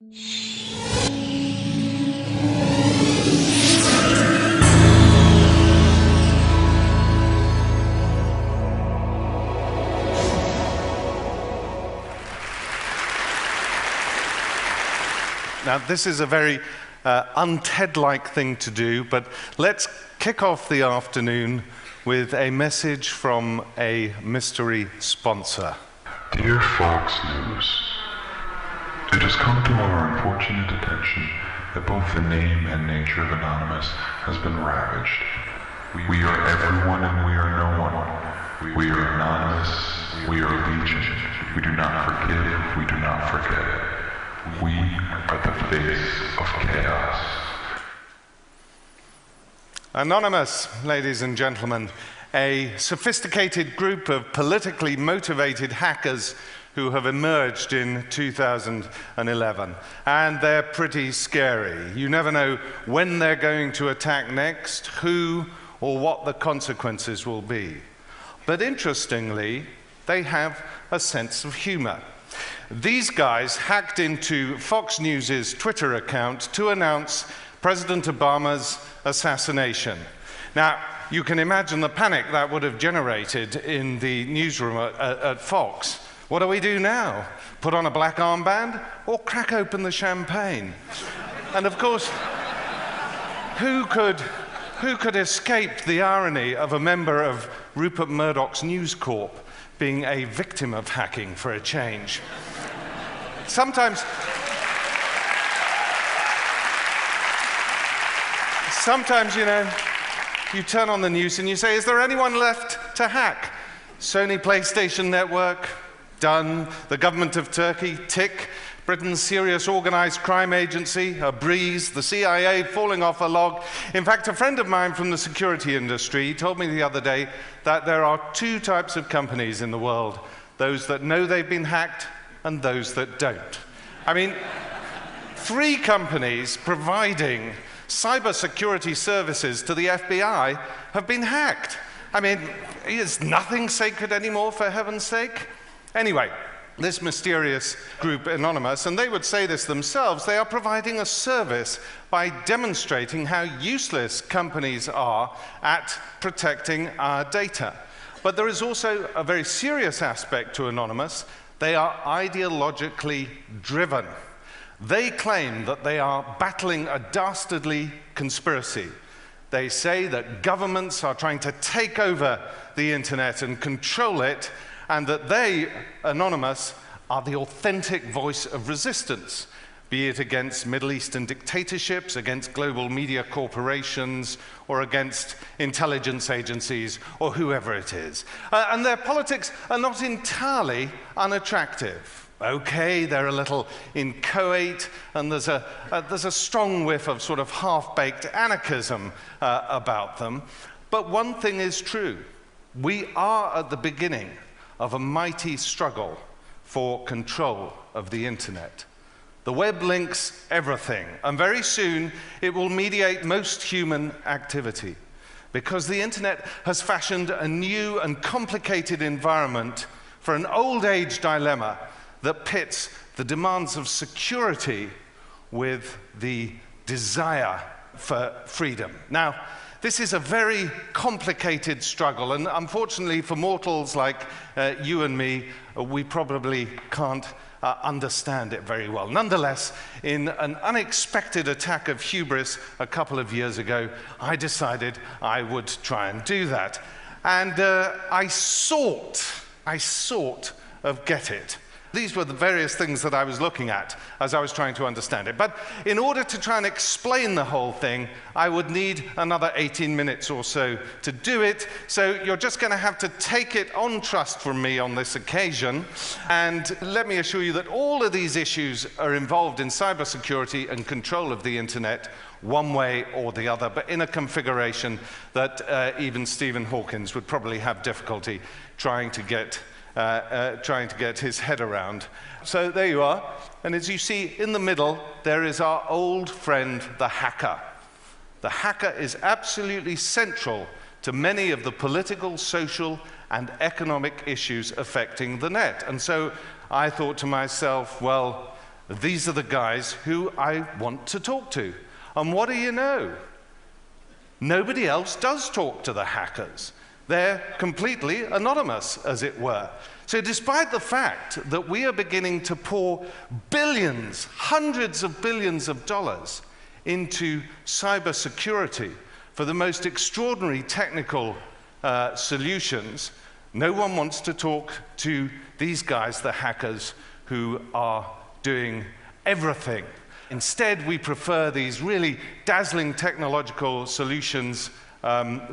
Now, this is a very un-TED-like thing to do, but let's kick off the afternoon with a message from a mystery sponsor. Dear Fox News, it has come to our unfortunate attention that both the name and nature of Anonymous has been ravaged. We are everyone and we are no one. We are anonymous, we are legion. We do not forgive, we do not forget. We are the face of chaos. Anonymous, ladies and gentlemen, a sophisticated group of politically motivated hackers who have emerged in 2011. And they're pretty scary. You never know when they're going to attack next, who or what the consequences will be. But interestingly, they have a sense of humor. These guys hacked into Fox News' Twitter account to announce President Obama's assassination. Now, you can imagine the panic that would have generated in the newsroom at Fox. What do we do now? Put on a black armband or crack open the champagne? And of course, who could escape the irony of a member of Rupert Murdoch's News Corp being a victim of hacking for a change? Sometimes, you know, you turn on the news and you say, is there anyone left to hack? Sony PlayStation Network, done. The government of Turkey, tick. Britain's serious organized crime agency, a breeze. The CIA falling off a log. In fact, a friend of mine from the security industry told me the other day that there are two types of companies in the world. Those that know they've been hacked and those that don't. I mean, 3 companies providing cybersecurity services to the FBI have been hacked. I mean, is nothing sacred anymore, for heaven's sake? Anyway, this mysterious group, Anonymous, and they would say this themselves, they are providing a service by demonstrating how useless companies are at protecting our data. But there is also a very serious aspect to Anonymous. They are ideologically driven. They claim that they are battling a dastardly conspiracy. They say that governments are trying to take over the internet and control it, and that they, Anonymous, are the authentic voice of resistance, be it against Middle Eastern dictatorships, against global media corporations, or against intelligence agencies, or whoever it is. And their politics are not entirely unattractive. Okay, they're a little inchoate, and there's a strong whiff of sort of half-baked anarchism about them. But one thing is true. We are at the beginning of a mighty struggle for control of the internet. The web links everything, and very soon it will mediate most human activity, because the internet has fashioned a new and complicated environment for an old age dilemma that pits the demands of security with the desire for freedom. Now, this is a very complicated struggle, and unfortunately for mortals like you and me, we probably can't understand it very well. Nonetheless, in an unexpected attack of hubris a couple of years ago, I decided I would try and do that. And I sought of Get-It. These were the various things that I was looking at as I was trying to understand it. But in order to try and explain the whole thing, I would need another 18 minutes or so to do it. So you're just going to have to take it on trust from me on this occasion. And let me assure you that all of these issues are involved in cybersecurity and control of the internet, one way or the other, but in a configuration that even Stephen Hawkins would probably have difficulty trying to get his head around. So there you are. And as you see in the middle, there is our old friend, the hacker. The hacker is absolutely central to many of the political, social, and economic issues affecting the net. And so I thought to myself, well, these are the guys who I want to talk to. And what do you know? Nobody else does talk to the hackers. They're completely anonymous, as it were. So despite the fact that we are beginning to pour billions, hundreds of billions of dollars into cybersecurity for the most extraordinary technical solutions, no one wants to talk to these guys, the hackers, who are doing everything. Instead, we prefer these really dazzling technological solutions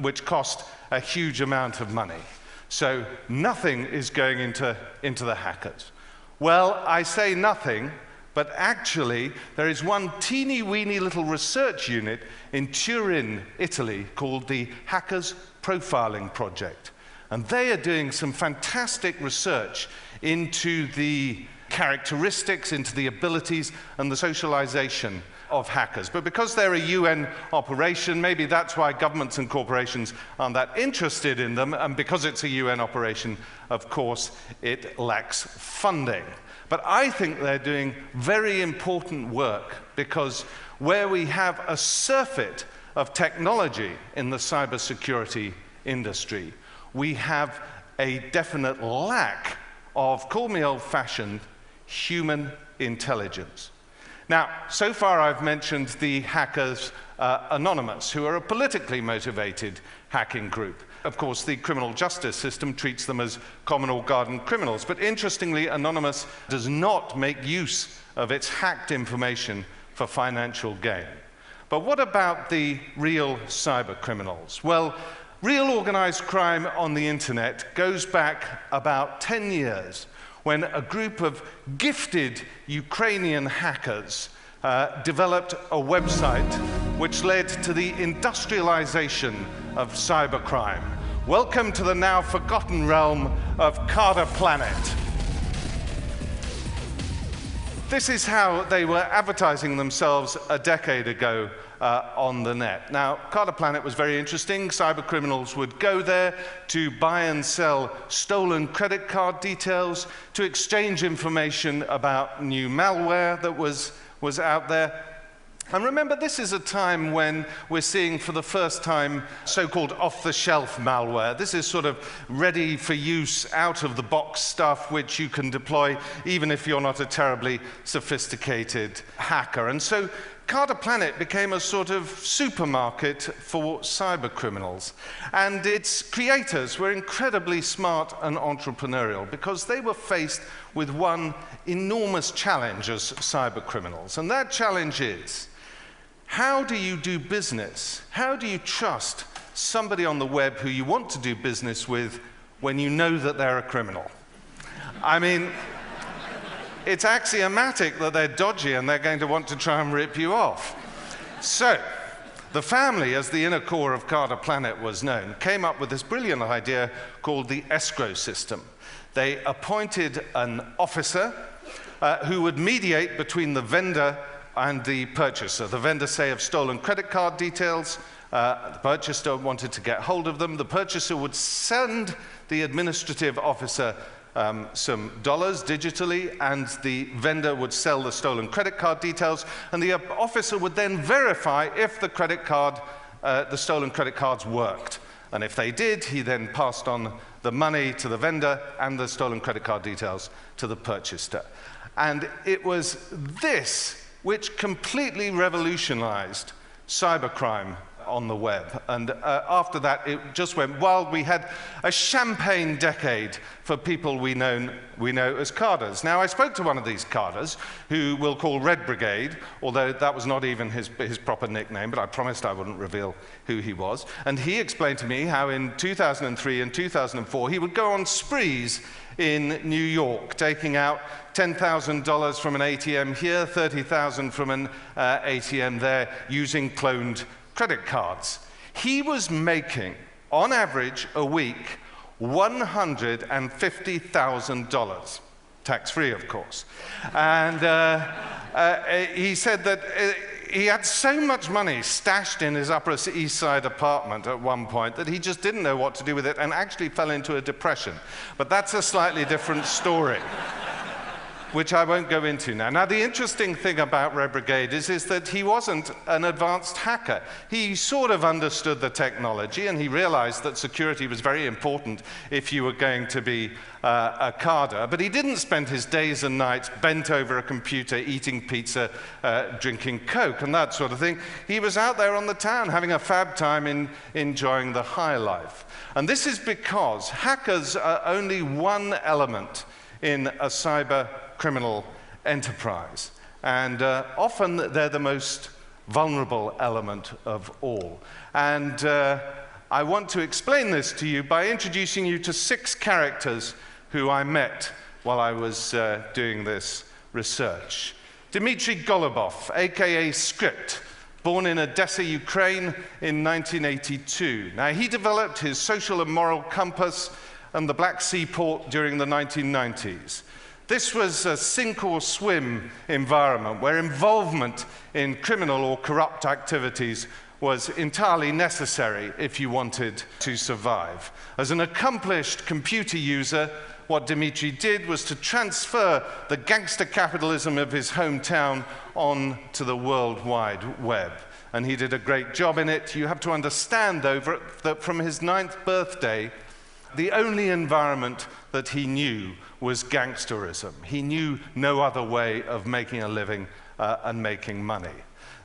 which cost a huge amount of money. So nothing is going into the hackers. Well, I say nothing, but actually there is one teeny-weeny little research unit in Turin, Italy, called the Hackers Profiling Project. And they are doing some fantastic research into the characteristics, into the abilities and the socialization of hackers. But because they're a UN operation, maybe that's why governments and corporations aren't that interested in them, and because it's a UN operation, of course, it lacks funding. But I think they're doing very important work, because where we have a surfeit of technology in the cybersecurity industry, we have a definite lack of, call me old-fashioned, human intelligence. Now, so far I've mentioned the Hackers Anonymous, who are a politically motivated hacking group. Of course, the criminal justice system treats them as common or garden criminals, but interestingly, Anonymous does not make use of its hacked information for financial gain. But what about the real cyber criminals? Well, real organized crime on the internet goes back about 10 years, when a group of gifted Ukrainian hackers developed a website which led to the industrialization of cybercrime. Welcome to the now forgotten realm of Carter Planet. This is how they were advertising themselves a decade ago on the net. Now, Carter Planet was very interesting. Cyber criminals would go there to buy and sell stolen credit card details, to exchange information about new malware that was out there. And remember, this is a time when we're seeing for the first time so-called off-the-shelf malware. This is sort of ready-for-use, out-of-the-box stuff which you can deploy even if you're not a terribly sophisticated hacker. And so Carter Planet became a sort of supermarket for cyber criminals. And its creators were incredibly smart and entrepreneurial, because they were faced with one enormous challenge as cyber criminals. And that challenge is, how do you do business? How do you trust somebody on the web who you want to do business with when you know that they're a criminal? I mean, it's axiomatic that they're dodgy and they're going to want to try and rip you off. So, the family, as the inner core of Carter Planet was known, came up with this brilliant idea called the escrow system. They appointed an officer who would mediate between the vendor and the purchaser. The vendor, say, of stolen credit card details. The purchaser wanted to get hold of them. The purchaser would send the administrative officer some dollars digitally, and the vendor would sell the stolen credit card details, and the officer would then verify if the stolen credit cards worked. And if they did, he then passed on the money to the vendor and the stolen credit card details to the purchaser. And it was this which completely revolutionized cybercrime on the web. And after that, it just went wild. We had a champagne decade for people we know as carders. Now, I spoke to one of these carders, who we'll call Red Brigade, although that was not even his proper nickname, but I promised I wouldn't reveal who he was. And he explained to me how in 2003 and 2004, he would go on sprees in New York, taking out $10,000 from an ATM here, $30,000 from an ATM there, using cloned credit cards. He was making, on average, a week, $150,000, tax-free, of course. And he said that he had so much money stashed in his Upper East Side apartment at one point that he just didn't know what to do with it, and actually fell into a depression. But that's a slightly different story. which I won't go into now. Now, the interesting thing about Red Brigade is that he wasn't an advanced hacker. He sort of understood the technology, and he realized that security was very important if you were going to be a carder, but he didn't spend his days and nights bent over a computer, eating pizza, drinking Coke, and that sort of thing. He was out there on the town having a fab time enjoying the high life. And this is because hackers are only one element in a cyber criminal enterprise. And often they're the most vulnerable element of all. And I want to explain this to you by introducing you to 6 characters who I met while I was doing this research. Dmitry Golubov, aka Script, born in Odessa, Ukraine in 1982. Now, he developed his social and moral compass and the Black Sea port during the 1990s. This was a sink or swim environment where involvement in criminal or corrupt activities was entirely necessary if you wanted to survive. As an accomplished computer user, what Dmitry did was to transfer the gangster capitalism of his hometown on to the World Wide Web. And he did a great job in it. You have to understand, though, that from his 9th birthday, the only environment that he knew was gangsterism. He knew no other way of making a living and making money.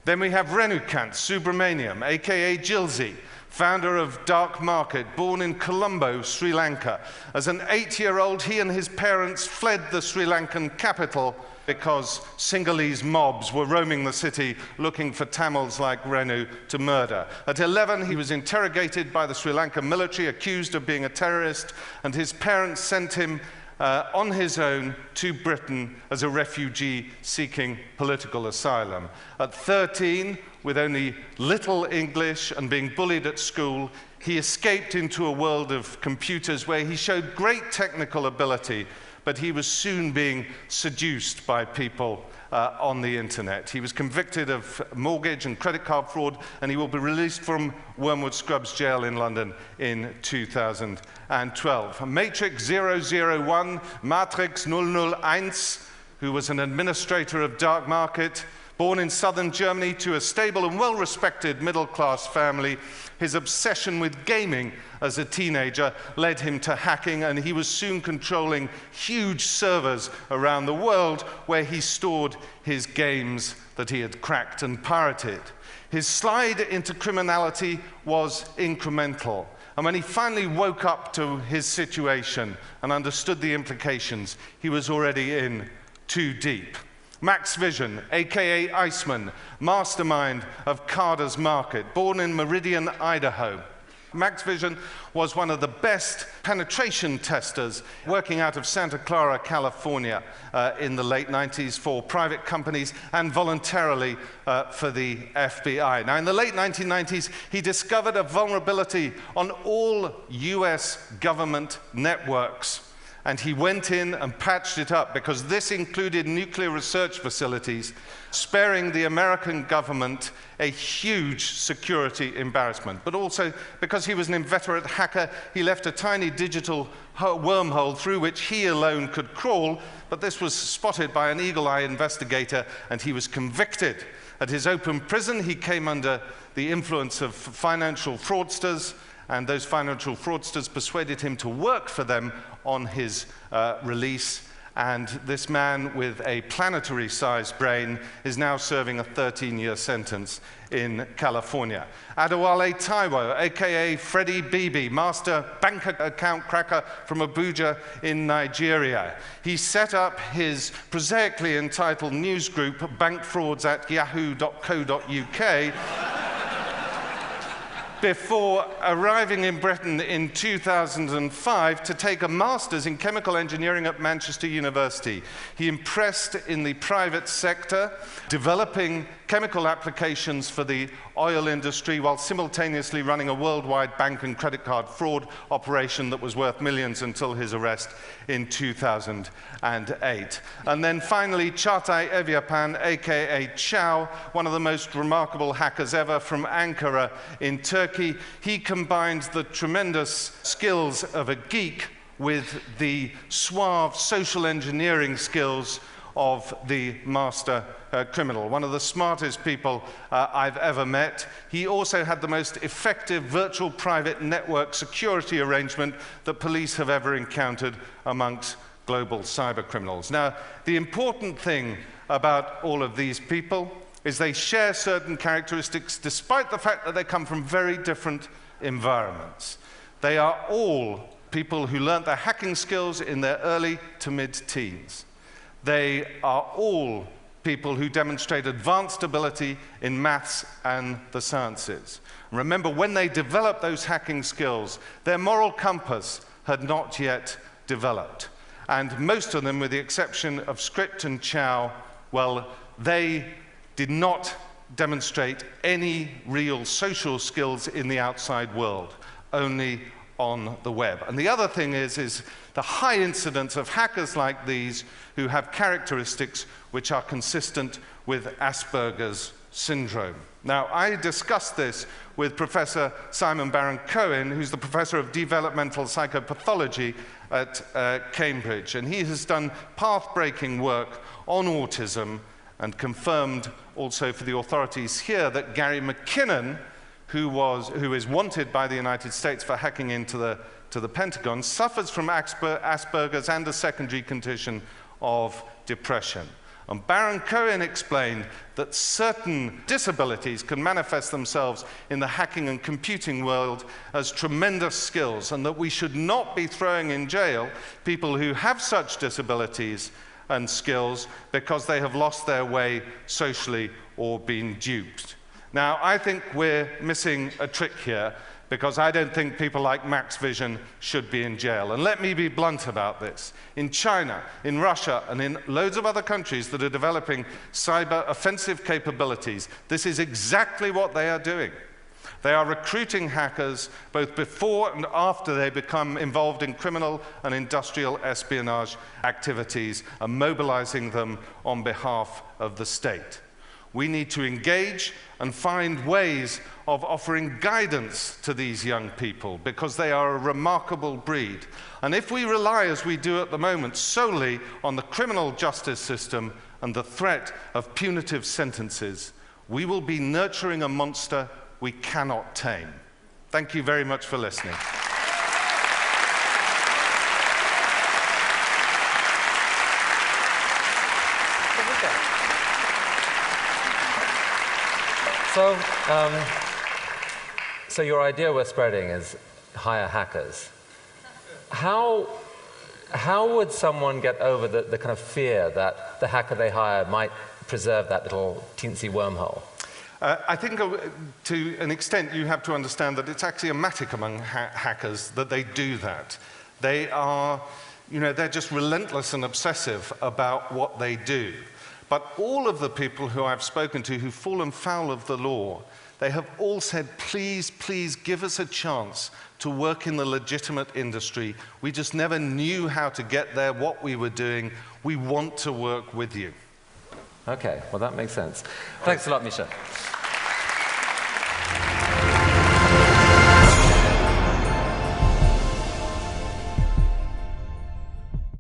Then we have Renukant Subramaniam, aka Jilzy, founder of Dark Market, born in Colombo, Sri Lanka. As an 8-year-old, he and his parents fled the Sri Lankan capital because Sinhalese mobs were roaming the city looking for Tamils like Renu to murder. At 11, he was interrogated by the Sri Lankan military, accused of being a terrorist, and his parents sent him on his own to Britain as a refugee seeking political asylum. At 13, with only little English and being bullied at school, he escaped into a world of computers where he showed great technical ability, but he was soon being seduced by people on the internet. He was convicted of mortgage and credit card fraud, and he will be released from Wormwood Scrubs jail in London in 2012. Matrix 001, Matrix 001, who was an administrator of Dark Market, born in southern Germany to a stable and well-respected middle-class family, his obsession with gaming as a teenager led him to hacking, and he was soon controlling huge servers around the world where he stored his games that he had cracked and pirated. His slide into criminality was incremental, and when he finally woke up to his situation and understood the implications, he was already in too deep. Max Vision, aka Iceman, mastermind of Carder's Market, born in Meridian, Idaho. Max Vision was one of the best penetration testers working out of Santa Clara, California in the late 90s for private companies and voluntarily for the FBI. Now, in the late 1990s, he discovered a vulnerability on all US government networks. And he went in and patched it up because this included nuclear research facilities, sparing the American government a huge security embarrassment. But also, because he was an inveterate hacker, he left a tiny digital wormhole through which he alone could crawl, but this was spotted by an eagle-eye investigator, and he was convicted. At his open prison, he came under the influence of financial fraudsters, and those financial fraudsters persuaded him to work for them on his release. And this man with a planetary-sized brain is now serving a 13-year sentence in California. Adewale Taiwo, aka Freddie Bibi, master bank account cracker from Abuja in Nigeria. He set up his prosaically entitled news group, bankfrauds@yahoo.co.uk, before arriving in Britain in 2005 to take a master's in chemical engineering at Manchester University. He impressed in the private sector, developing chemical applications for the oil industry while simultaneously running a worldwide bank and credit card fraud operation that was worth millions until his arrest in 2008. And then finally, Çağatay Evyapan, aka Chow, one of the most remarkable hackers ever from Ankara in Turkey. He combined the tremendous skills of a geek with the suave social engineering skills of the master criminal, one of the smartest people I've ever met. He also had the most effective virtual private network security arrangement that police have ever encountered amongst global cyber criminals. Now, the important thing about all of these people is they share certain characteristics despite the fact that they come from very different environments. They are all people who learned their hacking skills in their early to mid-teens. They are all people who demonstrate advanced ability in maths and the sciences. Remember, when they developed those hacking skills, their moral compass had not yet developed. And most of them, with the exception of Script and Chow, well, they did not demonstrate any real social skills in the outside world, only on the web. And the other thing is the high incidence of hackers like these who have characteristics which are consistent with Asperger's syndrome. Now, I discussed this with Professor Simon Baron-Cohen, who's the professor of developmental psychopathology at Cambridge, and he has done path-breaking work on autism and confirmed also for the authorities here that Gary McKinnon, who is wanted by the United States for hacking into the Pentagon, suffers from Asperger's and a secondary condition of depression. And Baron-Cohen explained that certain disabilities can manifest themselves in the hacking and computing world as tremendous skills, and that we should not be throwing in jail people who have such disabilities and skills because they have lost their way socially or been duped. Now, I think we're missing a trick here, because I don't think people like Max Vision should be in jail. And let me be blunt about this. In China, in Russia, and in loads of other countries that are developing cyber offensive capabilities, this is exactly what they are doing. They are recruiting hackers both before and after they become involved in criminal and industrial espionage activities and mobilizing them on behalf of the state. We need to engage and find ways of offering guidance to these young people, because they are a remarkable breed. And if we rely, as we do at the moment, solely on the criminal justice system and the threat of punitive sentences, we will be nurturing a monster we cannot tame. Thank you very much for listening. So your idea we're spreading is hire hackers. How would someone get over the kind of fear that the hacker they hire might preserve that little teensy wormhole? I think to an extent you have to understand that it's axiomatic among hackers that they do that. They are, they're just relentless and obsessive about what they do. But all of the people who I've spoken to who've fallen foul of the law, they have all said, please, please give us a chance to work in the legitimate industry. We just never knew how to get there, what we were doing. We want to work with you. Okay, well, that makes sense. Thanks a lot, Misha.